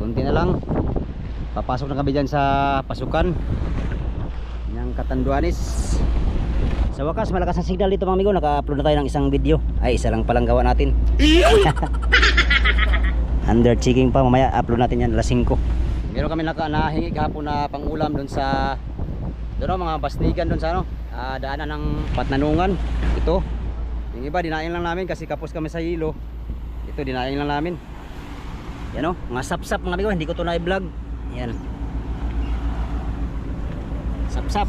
Kunti na lang. Papasok na kami dyan sa pasukan ng Catanduanes. Sa wakas malakas ang signal dito mga amigo. Naka-upload na tayo ng isang video. Ay, isa lang palang gawa natin. Under checking pa, mamaya upload natin yan alas 5. Meron kami nahingi kahapon na pangulam doon sa mga basnigan doon sa daanan ng Patnanungan. Ito yung iba dinaing lang namin kasi kapos kami sa hilo. Ito dinaing lang namin. Yan mga sap-sap mga amigo. Hindi ko to na-vlog. Yan sap-sap.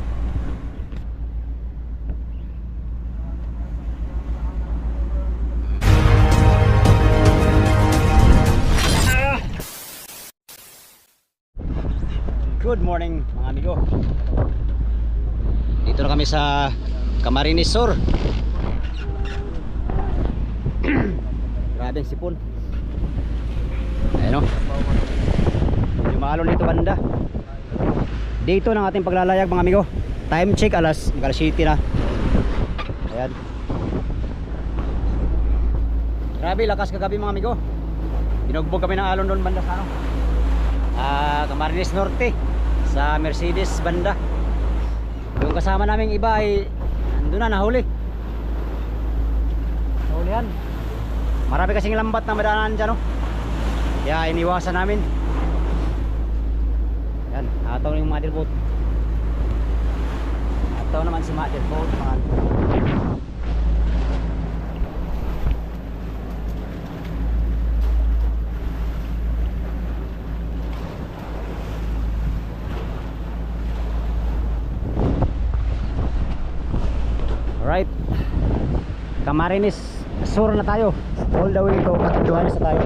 Good morning mga amigo. Dito na kami sa Camarines Sur. Grabe ang sipon. Ayun medyo maalon dito banda. Dito ng ating paglalayag mga amigo. Time check alas 7 na. Ayan. Grabe lakas kagabi mga amigo. Binugbog kami ng alon doon banda sa Camarines Norte sa Mercedes banda. Yung kasama naming iba ay andun na nahuli. Nahulihan. Marami kasing lambat na madaanan dyan kaya iniwasan namin. Yan, ataw yung mother boat. Ataw naman si mother boat mga. Alright, Camarines Sur na tayo. All the way to Catanduanes na tayo.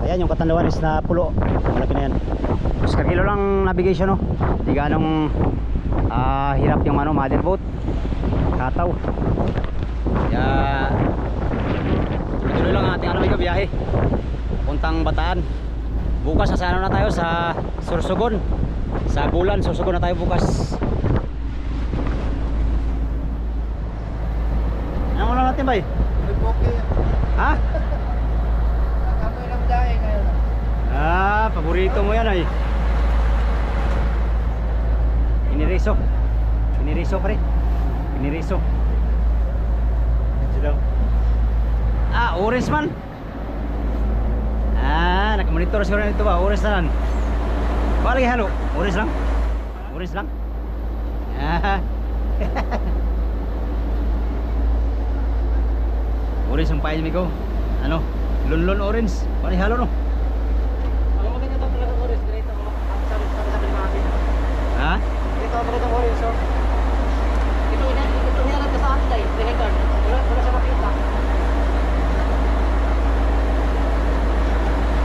Ayan yung Catanduanes na pulo. Malaki na yan. Mas kakilo lang navigation Di ganong hirap yung mother boat. Kataw. Kaya tuloy lang ang ating biyahe puntang Bataan. Bukas sa na tayo sa Sorsogon. Sa Bulan, Sorsogon na tayo bukas. Ano lang natin bay? Ha? Nakamoy lang dahil ngayon. Paborito mo yan ay. Piniriso. Piniriso pare. Piniriso. Sila. Orange man. Nakamonitor siguro nito ba? Orange na lang. Balik halo. Orange lang. Orange lang. Orange ang pain migo. Lunlon orange. Balik halo Ang maganda ito talaga orange. Dito sabi ni Mami. Ha? Ito ang magandang orange. Ito hinalat ka sa akin dahil. Hector. Wala siya makita.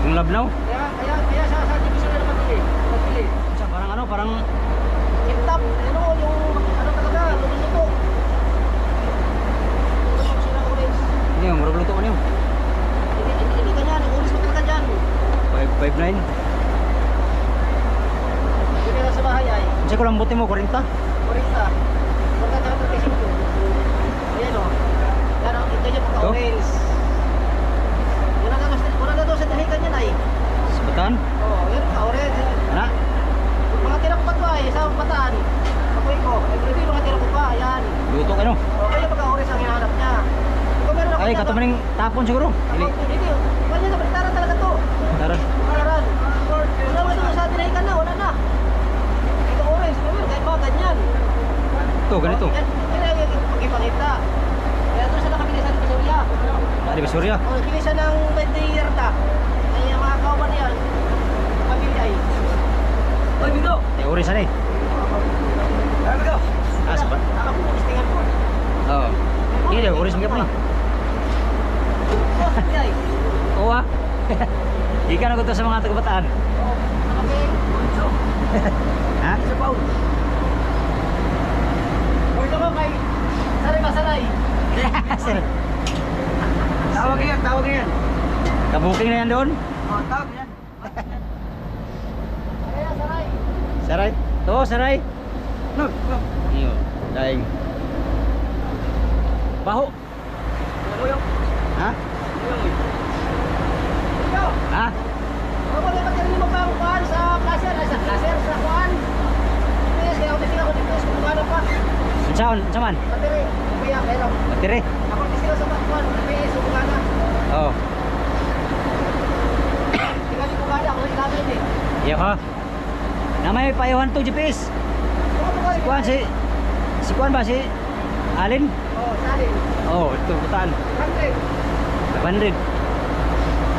Yung labnaw? Kaya sa division na napatili. Parang Kitap. Yung talaga. Luto. Sila orange. ini yung marag luto ano yun? Hindi ganyan. Orange mo talaga dyan. 559. Hindi na sa bahay ay. Kasi ko lang buti mo 40. Orange na. Huwag ka 35. Ayan Yan ganyan pagka Ito? orange. Wala na daw sa dahikan yan ay. Sa Bataan? Oo, yan ka orange. Ana? Mga tira ko pa ito ay sa Bataan. Pakuwi ko. Everyday mga tira ko pa. Ayan. Luto ka no? O kaya pagka orange ang hinahanap niya. Kung meron ako Ay, katumaning tapon siguro. Ili. Hindi. Kanya na balitaran talaga to. Tara. Balitaran. Wala mo ito sa dahikan na. Wala na. Ito orange. Meron kahit mga ganyan. Ito, ganito. Yan yung pag-ipangita. Kaya ito sila kami sa Divisoria. Di ba Surya? O, kini siya ng 20 year ta. Ay, ang mga kauban niyan. Pamilya ay. Oy, Bigo! Eh, orange na eh. Ay, Bigo! Sabat? Ako, istingan ko. Oo. Ini orange mga pala. Oh, sabi ay. Oo Ika na ko to sa mga taga-Bataan. Oo, nakapin. Ha? Sa Paul. O, ito ko kay Saray Masaray. Sir. Tawag yan. Kabuking na yan doon? O, tawag yan. Ayan, Saray. Saray. To, saray. No. Iyo. Daing. Baho. Ano yung? Ha? Ikaw. Ha? Ano ba yung gumana pa. Saan man? Battery. Kaya kaya. Battery. Ako kasi sila sa bakwan. GPS gumana. Oh. Tingnan ko gumana ako ilalim eh. Iya ka. Namay payuhan to GPS. Si Kuan si Kuan ba si Alin? Oh, salin. Oh, ito putaan. 100. 100.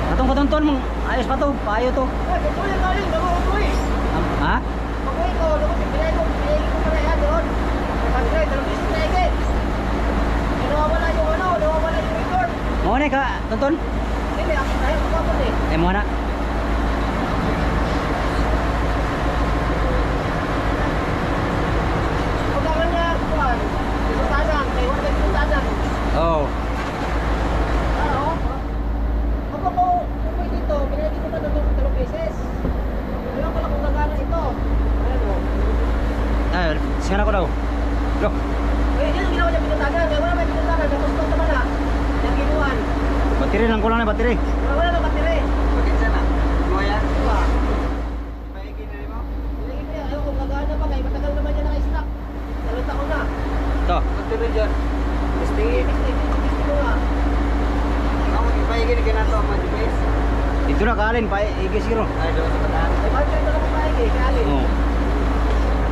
Katong katonton mong ayos pa to, payo to. Ay, kuya galing, naguuwi. Ha? Pag-uwi ko, pinay ko pala yan doon. 100, dalawang piso na higit. Nawawala yung nawawala yung record. Mo ni ka tonton? Hindi, ako tayo kapapon eh. Mo na. Pagkakan niya, kuhan. Isutasan, may 100 isutasan. Oh. Oo. Ako po, umuwi dito, pinay dito na doon dalawang beses. Alam ko lang kung gagana ito. Ano? Ay, singa ko daw. Lo. Eh, yun ang ginawa niya pinutagan. Kaya wala may pinutagan, tapos ito naman na. Yung ginuhan. Battery lang kulang na battery. Wala na battery. Bakit sana? Kuya? Diba? Paigin na rin mo? Pinagin niya, ayaw kung gagana pa, kaya matagal naman niya naka-stock. 2 taon na. To. Magtuloy dyan. Sige, gusto ko nga. Ako, ipaigin ka na ito ang mga device. Dito na kalin pa i-0. Ay, doon sa bataan. Ay, bakit kayo na kumain eh, kaya alin. Oh.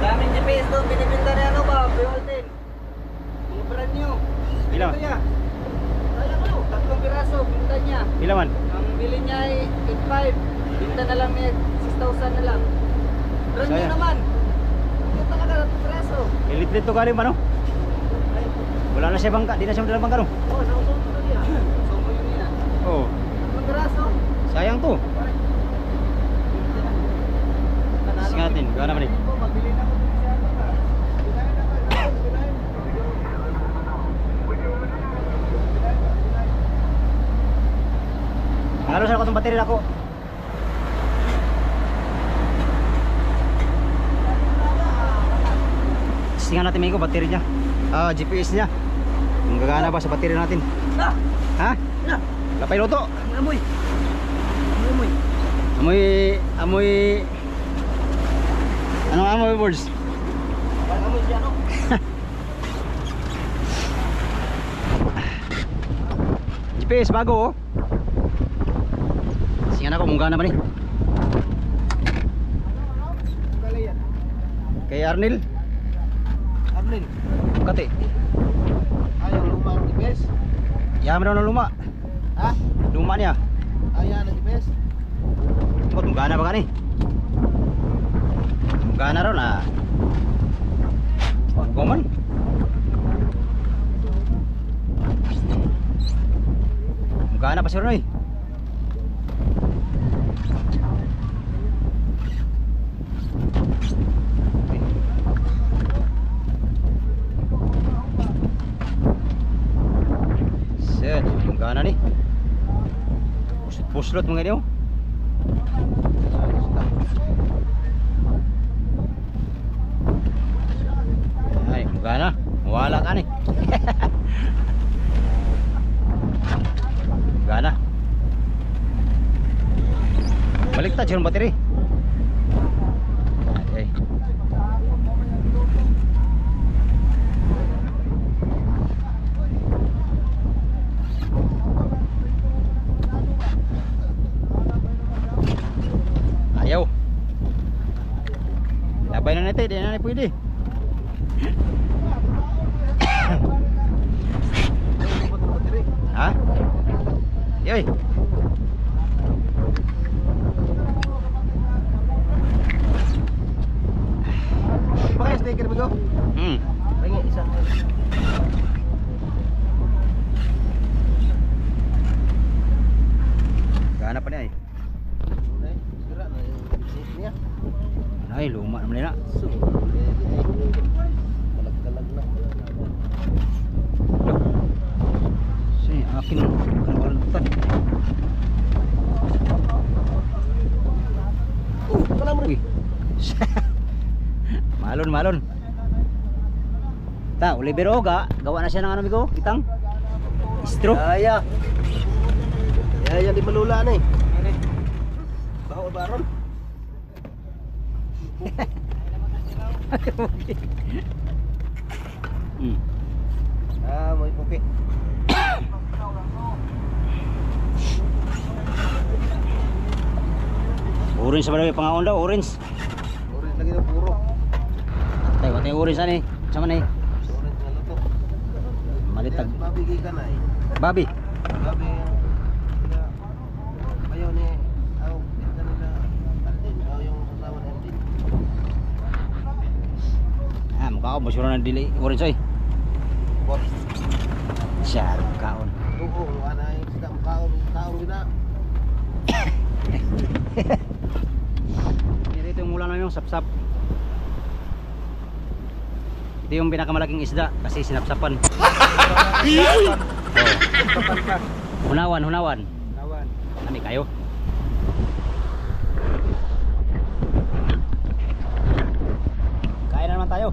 Daming GPS doon, binibinta na ano ba? Beholden. Yung brand new. Ilan? Ito niya. Alam mo, 3 piraso, binta niya. Pila man? Ang bili niya ay 8.5. Binta na lang niya 6,000 na lang. Brand new Sayang. naman. Ito talaga 3 piraso. Ilit-lit to kalin ba no? ay, Wala na siya bangka, di na siya dalang bangka no? oh, nausong ko na niya. So mo yun niya. Oh. 3 piraso. Sayang to. Singatin, gana man eh. Magbili na ako dun siya. Ngalo sa ko tong battery ako. Tingnan natin may battery niya. Ah, GPS niya. Kung gagana ba sa battery natin. Na! Ha? Na! Lapay luto. Amoy! Amoy! Amoy. Anong amoy, birds? Amoy siya, no? GPS bago oh. Singan ako munggana ba ni? Kay Arnil. Arlene. Kati. Ayaw luma ang GPS. Yaman daw ng luma. Ha? Luma niya. Ayaw ang GPS. Kung munggana ba ka ni? Munggana raw na. Pagkuman. Munggana pa siya rin eh. Set, munggana ni. Puslot mga niyo. Ay, munggana. Wala ka ni. Munggana. Baliktad siya ng battery. Ay. Ayaw. Labay na natin, di na pwede. Ha? Yoy. Pakai stiker begitu. Pengen isa. Gana pa niya eh. Gerak na ni. Ay, luma naman nila. Kalag-kalag na. Sini, akin kan balutan. Kalam Uy. Malon, malon. Ta, Oliver Oga, gawa na siya ng ano migo, itang istro. Ya. Ya, yang di melula nih. Bawa baron. Hmm. May puti. Orange ba daw yung pangaon daw? Orange. Orange lagi ng puro. Tay, wate orange ani. Sama ni. Orange na luto. Malitag. Mabigay ka na eh. Babi. Sabi ayaw ni kita nila Aldin. Yung asawa ni Aldin. Ah, mukha ko basura na dili. Orange oy. Boss. Siya, kaon. Oo, ana yung sila kaon gina. Dito yung ulam namin yung sapsap. Ito yung pinakamalaking isda kasi sinapsapan. Oh. Hunawan. Nawan. Nami kayo. Kain na naman tayo.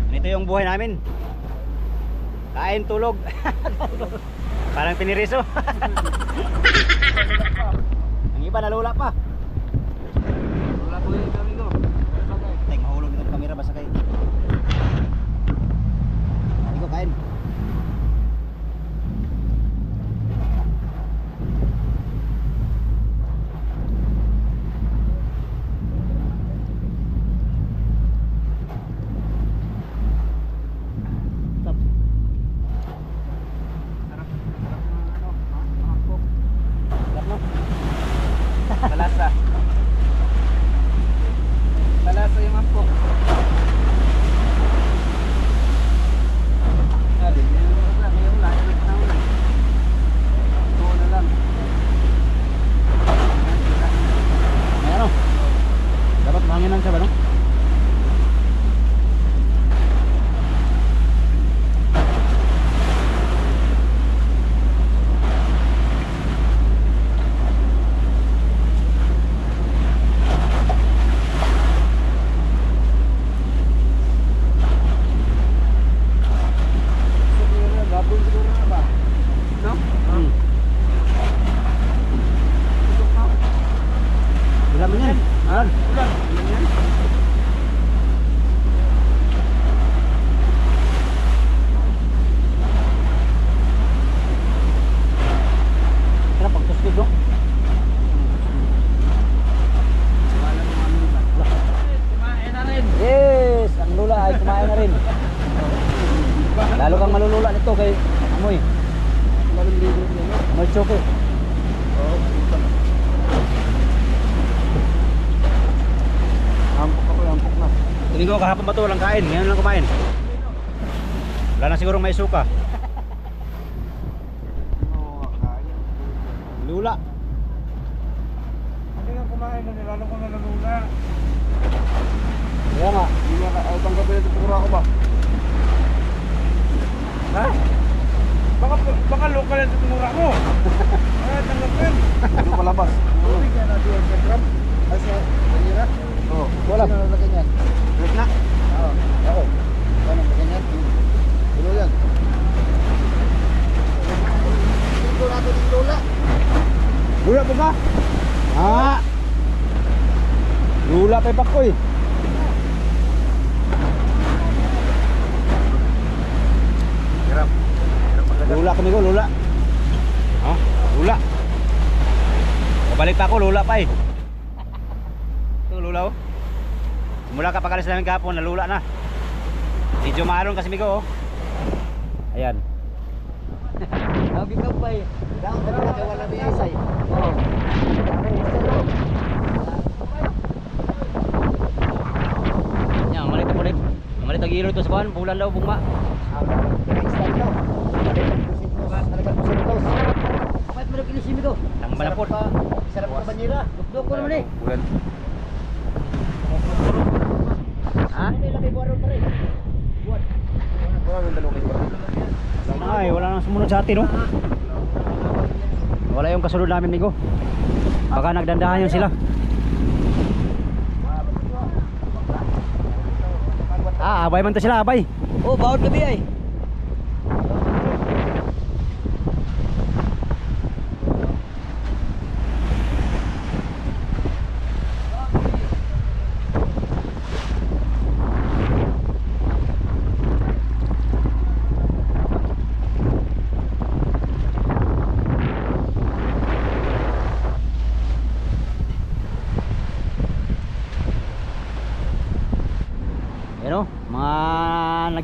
Ito yung buhay namin. Kain, tulog. Parang piniriso. Ang iba nalula pa. Wala po yung kami ko. Tek, mahulog itong kamera basta kayo. Hindi ko kain. Malasa. Malasa yung ampok. Alin, yung lang, yung lahat ng tao lang. Ito na lang. May ano? Dapat mahanginan siya ba no? Gabon siguro na ba? No? Ulam mo yan. Ulan. Ulan yan. Kaya pagtustig no? Wala mo ano ba? Kumain na rin. Yes! Ang lula ay kumain na rin. Lalo kang malulula nito kay amoy. Maliligo niya. Amoy choke. Oo, puta. Ampok ako, ampok na. Tingin ko kahapon pa to walang kain. Ngayon lang kumain. Wala na siguro may suka. Oo, kaya. Lula. Hindi nga kumain na nila, ko na nalula. Kaya nga. Hindi nga, tanggapin ito pura ko ba? Ha? Baka local yan sa tumura mo. Ah, tanggapin. Ano palabas? Hindi ka na doon sa gram. Ay, sa kanira? Oo. Wala. Sino nalagyan yan? Wait na. Oo. Ako. Paano nalagyan yan? Sino yan? Dito natin yung lola. Lula pa ba? Ah! Lula pa yung pakoy. Hirap. Lula kami ko, lula. Ha? Lula. Balik pa ako, lula pa eh. Ito, lula oh. Mula kapag alis namin kahapon, nalula na. Medyo maaron kasi migo oh. Ayan. Lagi ka pa eh. Daon ka na wala biyasay. Oo. Yan, malit po rin. Malit ang giro ito sa buwan, bulan daw, bungma. Bakit mo nagkilisimi to? Ang malapot. Sarap ka banira. Dukduk ko naman eh. Bulan. Ha? Ano yung laki buwan pa rin? Buwan. Wala nang dalawang iba. Ay, wala nang sumunod sa atin no? Wala yung kasunod namin migo. Baka nagdandahan yun sila. Ah, abay man to sila, abay. Oh, bawat gabi ay.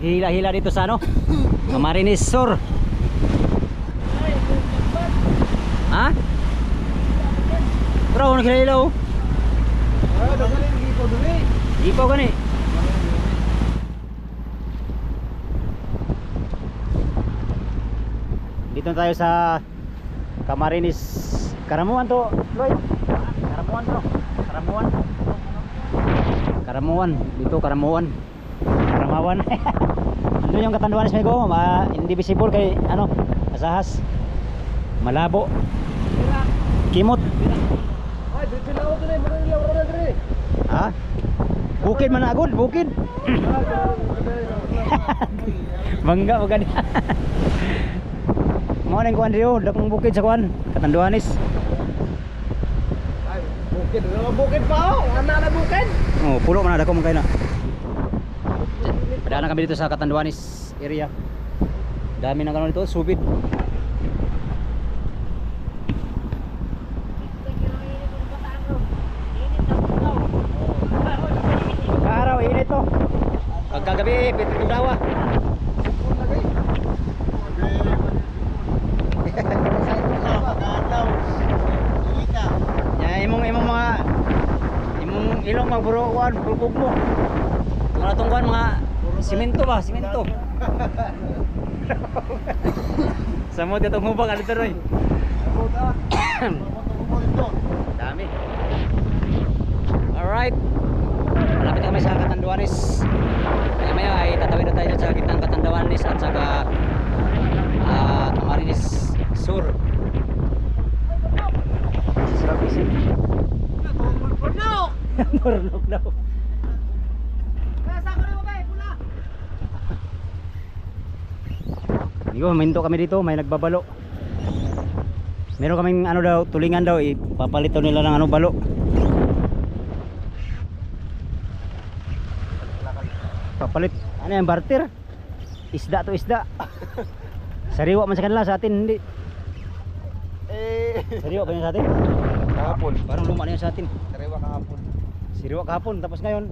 hila-hila dito sa ano? Camarines Sur. Ha? Pero ako naghilahilaw. Dagaling gipo dumi. Ipaw gani. Dito na tayo sa Camarines. Karamuan to, Lloyd. Karamuan to. Karamuan. Karamuan. Dito Karamuan. Karamawan. Ano yung Katanduanes may go? Hindi visible kay ano, asahas. Malabo. Kimot. Ay, bibilaw ko dili, manilaw ra diri. Ha? Bukid man agud, bukid. Bangga mo gani. Mo nang kuan diyo, dakong bukid sa kuan, Katanduanes. Ay, bukid, bukid pa oh. Ana na bukid. Oh, pulo man dako man kay na. Padaan kami dito sa Katanduanes area. Dami nang kanon dito, subid. Araw init to. Pagkagabi, pitong dawa. Ya, imong mga ilong magburuan, pulpog mo. Mga tungkuan mga simento ba, simento. Samot itong hubang ano to, Roy? Dami. Alright. Malapit na kami sa Catanduanes. Maya ay tatawid na tayo sa gitnang Catanduanes at saka Camarines Sur. Sarap isip. Burnok daw. Igo, minto kami dito, may nagbabalo. Meron kaming ano daw, tulingan daw, ipapalito nila ng ano balo. Papalit, ano yan, barter? Isda to isda. Sariwa man sa kanila, sa atin hindi. Sariwa ba yun sa atin? Kahapon. Parang luma na yun sa atin. Sariwa kahapon. Sariwa kahapon, tapos ngayon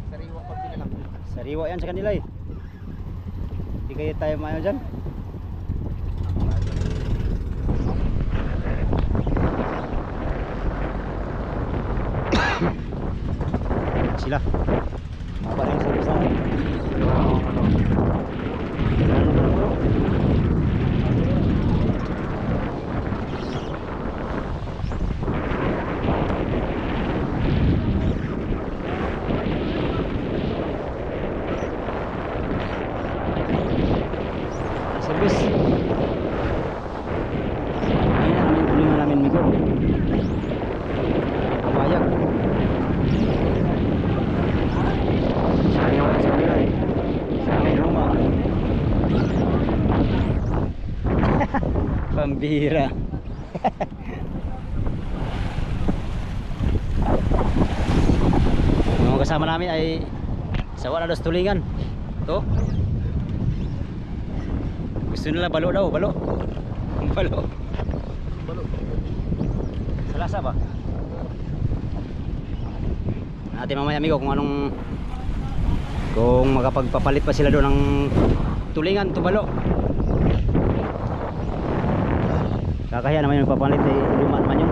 Sariwa konti na lang. sariwa yan sa kanila eh. Hindi kaya tayo maano dyan. Sila mapa na yung service natin. Service ayun na namin tulingan namin migo kabayag. Sayang sa kanila eh. Sa amin luma. Pambira. Yung mga kasama namin ay sa wala dos tulingan. To. Gusto nila balo daw, balo. Balo. Balo. Salasa ba? Natin mamaya amigo kung makapagpapalit pa sila doon ng tulingan to balo. Kakahiya naman yung papalit eh, luma naman yun.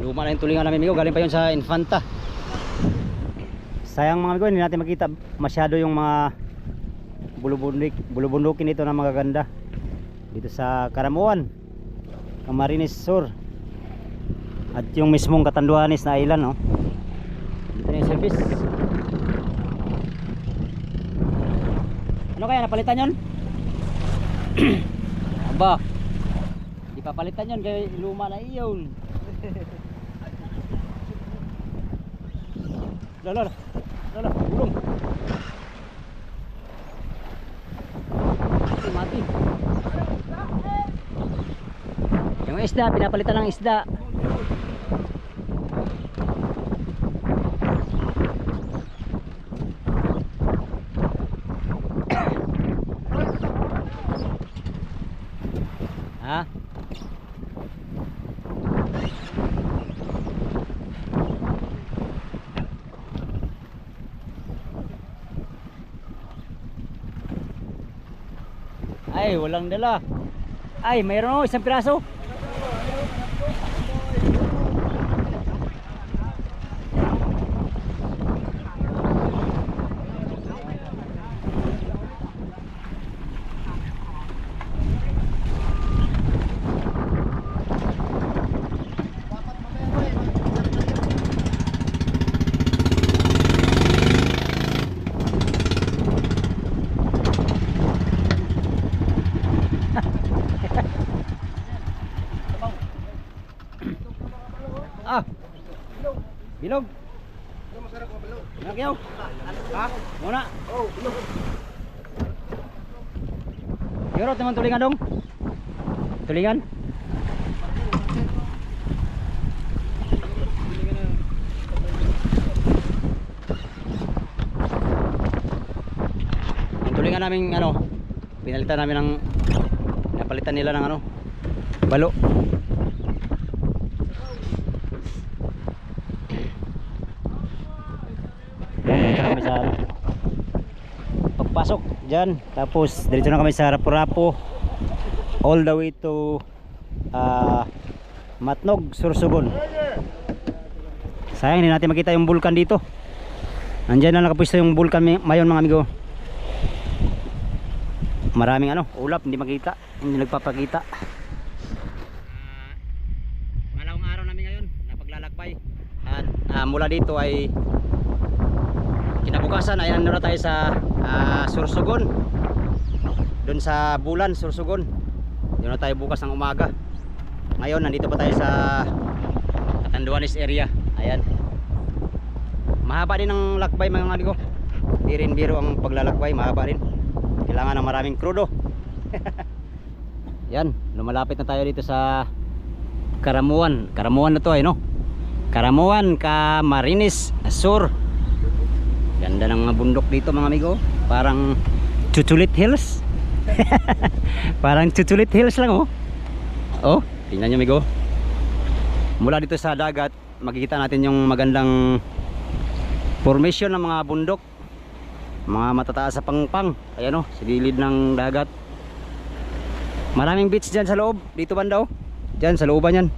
Luma na yung tulingan namin amigo, galing pa yun sa Infanta. Sayang mga amigo, hindi natin makita masyado yung mga bulubundukin dito na magaganda dito sa Karamuan, Camarines Sur at yung mismong Catanduanes na island, no? Dito na yung service. Ano kaya napalitan yun? Aba, di papalitan yun kaya luma na iyon. Lala, gulong. Mati. Yung isda, pinapalitan ng isda. Ha? Ay, walang dala. Ay, mayroon isang piraso. Ah. Bilog. Nakyaw. Ha? Muna. Oh, bilog. Yoro teman tulingan dong. Tulingan. Ang tulingan namin ano, pinalitan namin ng napalitan nila ng ano, balo. Kami sa pagpasok dyan, tapos diretso na kami sa Rapu-Rapu all the way to Matnog, Sorsogon. Sayang hindi natin makita yung bulkan dito. Nandyan na nakapwesto yung bulkan mayon mga amigo. Maraming ano, ulap hindi makita, hindi nagpapakita. Pangalawang araw namin ngayon na paglalakbay. At mula dito ay kinabukasan ay nandun na tayo sa Sorsogon. Doon sa Bulan, Sorsogon. Doon na tayo bukas ng umaga. Ngayon nandito pa tayo sa Catanduanes area. Ayan. Mahaba din ang lakbay mga amigo. Di rin biro ang paglalakbay, mahaba rin. Kailangan ng maraming krudo. Yan, lumalapit na tayo dito sa Karamuan. Karamuan na to ay no. Karamuan, Camarines Sur. Ganda ng mga bundok dito mga amigo. Parang Chuchulit Hills. Parang Chuchulit Hills lang oh. Oh, tingnan nyo amigo. Mula dito sa dagat makikita natin yung magandang formation ng mga bundok, mga matataas sa pangpang. Ayan oh, sa gilid ng dagat. Maraming beach dyan sa loob. Dito banda oh. Dyan sa looban yan.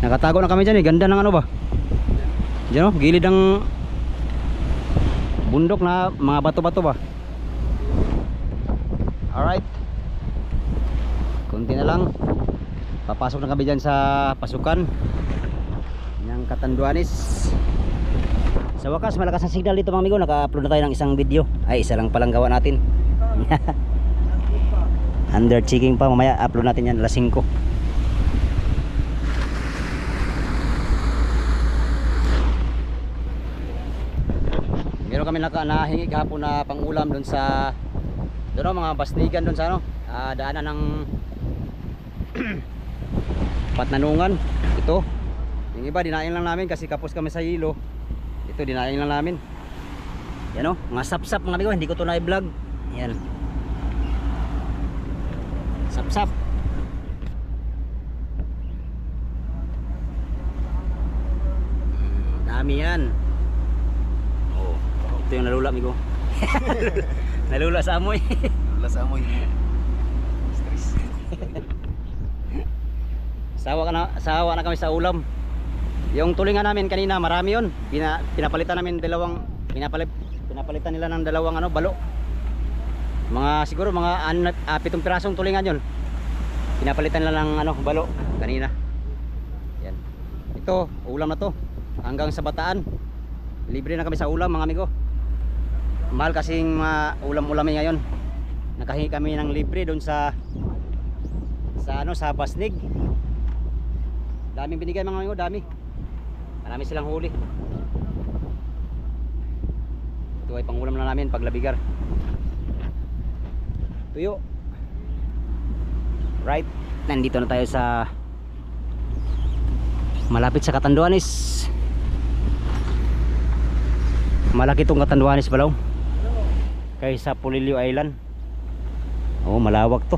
Nakatago na kami dyan eh. Ganda ng ano ba. Dyan oh, gilid ng bundok na mga bato-bato ba. Alright, konti na lang papasok na kami dyan sa pasukan ng Catanduanes. Sa wakas malakas ang signal dito mga amigo. Naka-upload na tayo ng isang video. Ay, isa lang palang gawa natin. Under checking pa, mamaya upload natin yan alas 5. Meron kami nahingi kahapon na pangulam doon sa doon mga basnigan doon sa ano, daanan ng Patnanungan. Ito yung iba dinain lang namin kasi kapos kami sa hilo. Ito dinain lang namin. Yan o, mga sap-sap mga amigo. Hindi ko ito na-vlog. Yan, sap-sap. Dami yan. Oh, ito yung nalula amigo. Nalula sa amoy. Nalula sa amoy. Stress. Sawa na kami sa ulam. Yung tulingan namin kanina marami yun. Pinapalitan namin pinapalitan nila ng dalawang ano, balo. Mga siguro mga 7 pirasong tulingan yun. Pinapalitan nila ng ano, balo kanina. Yan. Ito, ulam na to. Hanggang sa Bataan. Libre na kami sa ulam mga amigo. Mahal kasing ulam-ulamin ngayon. Nakahingi kami ng libre doon sa ano, sa Basnig. Daming binigay mga amigo, dami. Marami silang huli. Ito ay pangulam na namin paglabigar. Tuyo. Right, nandito na tayo sa malapit sa Catanduanes. Malaki itong Catanduanes balaw kaysa Polillo Island. Oh, malawak to.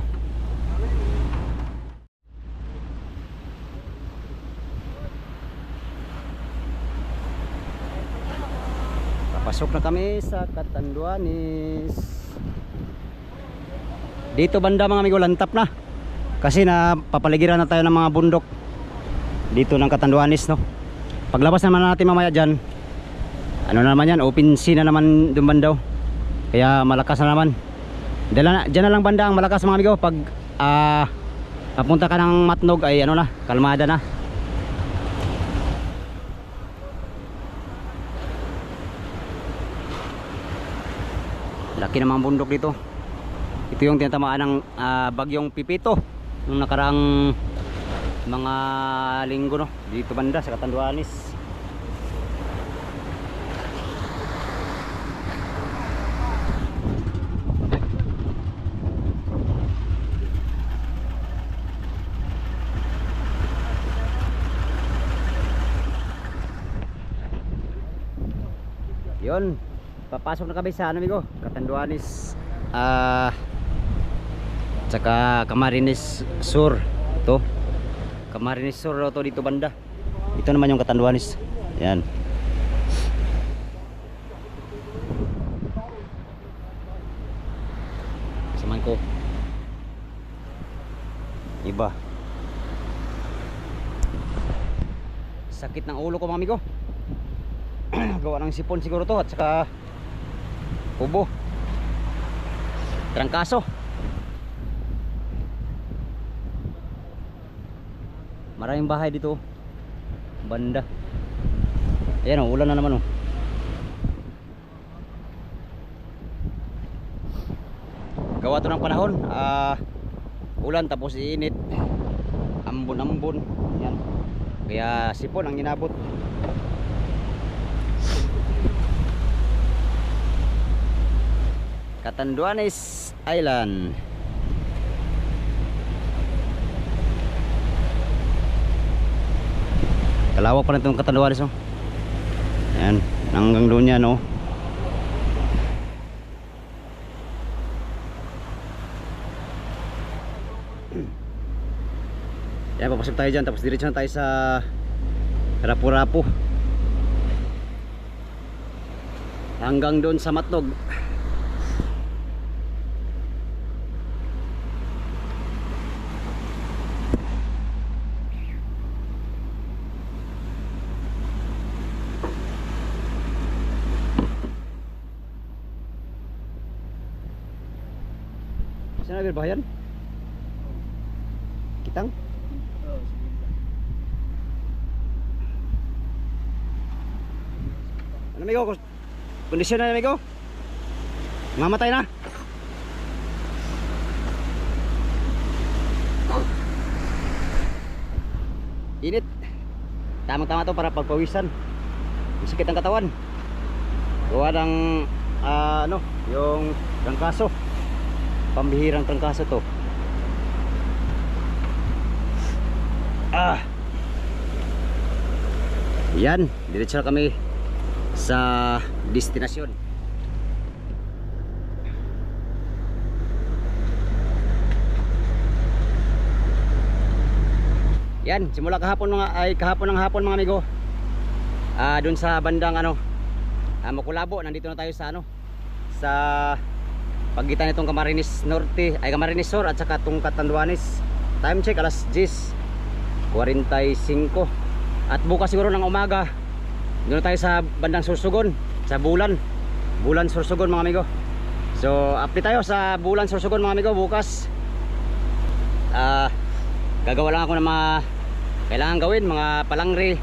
Papasok na kami sa Catanduanes. Dito banda mga amigo, lantap na. Kasi na papaligiran na tayo ng mga bundok dito ng Catanduanes, no. Paglabas naman natin mamaya dyan, ano na naman yan, open sea na naman doon bandaw. Kaya malakas na naman. Dyan na lang banda ang malakas mga amigo. Pag papunta ka ng Matnog ay ano na, kalmada na. Laki ng mga bundok dito. Ito yung tinatamaan ng bagyong Pipito nung nakaraang mga linggo, no, dito banda sa Catanduanes. Yun, papasok na kami sa ano amigo, Catanduanes, tsaka Camarines Sur. Ito Camarines Sur to dito banda. Ito naman yung Catanduanes. Yan. Samahan ko. Iba. Sakit ng ulo ko mga amigo. Gawa ng sipon siguro to at saka ubo, trangkaso. Maraming bahay dito banda. Ayan o, ulan na naman o. Gawa to ng panahon, ulan tapos iinit, ambon-ambon. Yan. Kaya sipon ang inabot. Catanduanes Island. Kalawak pa na itong Catanduanes, oh. Ayan, hanggang doon yan, oh. Ayan, papasok tayo dyan. Tapos diretso na tayo sa Rapu-Rapu hanggang doon sa Matnog. Saan na bayan? Kitang? Ano amigo? Kondisyon na amigo? Mamatay na? Init. Tamang-tama to para pagpawisan. Sakit ang katawan. Gawa ng ano, yung trangkaso. Pambihirang trangkaso to. Yan, diretso na kami sa destinasyon. Yan, simula kahapon kahapon ng hapon mga amigo. Doon sa bandang ano, Makulabo, nandito na tayo sa ano, sa pagitan nitong Camarines Norte, ay Camarines Sur at saka itong Catanduanes. Time check alas 10:45. At bukas siguro ng umaga doon tayo sa bandang Sorsogon, sa Bulan Sorsogon mga amigo. So update tayo sa Bulan Sorsogon mga amigo bukas. Gagawa lang ako ng mga kailangan gawin, mga palangre,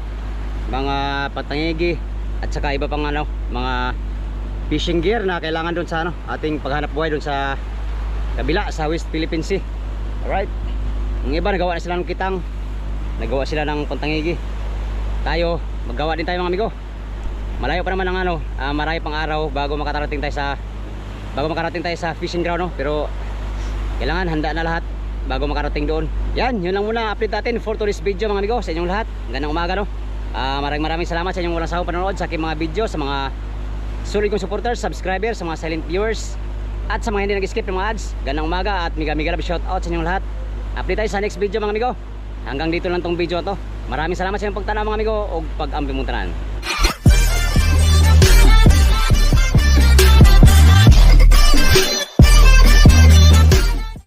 mga patangigi at saka iba pang ano, mga fishing gear na kailangan doon sa ano, ating paghanap buhay doon sa kabila sa West Philippine Sea. Alright, yung iba nagawa na sila ng kitang, nagawa sila ng pantangigi. Tayo maggawa din tayo mga amigo. Malayo pa naman ang ano, marami pang araw bago makarating tayo sa fishing ground, no? Pero kailangan handa na lahat bago makarating doon. Yan, yun lang muna update natin for today's video mga amigo, sa inyong lahat. Gandang umaga, no? Maraming salamat sa inyong walang sawang panonood sa aking mga video, sa mga solid kong supporters, subscribers, sa mga silent viewers at sa mga hindi nag-skip ng mga ads. Gandang umaga at mega love shout out sa inyong lahat. Update tayo sa next video mga amigo. Hanggang dito lang tong video to. Maraming salamat sa inyong pagtanaw mga amigo o pag-ampi mong tanan.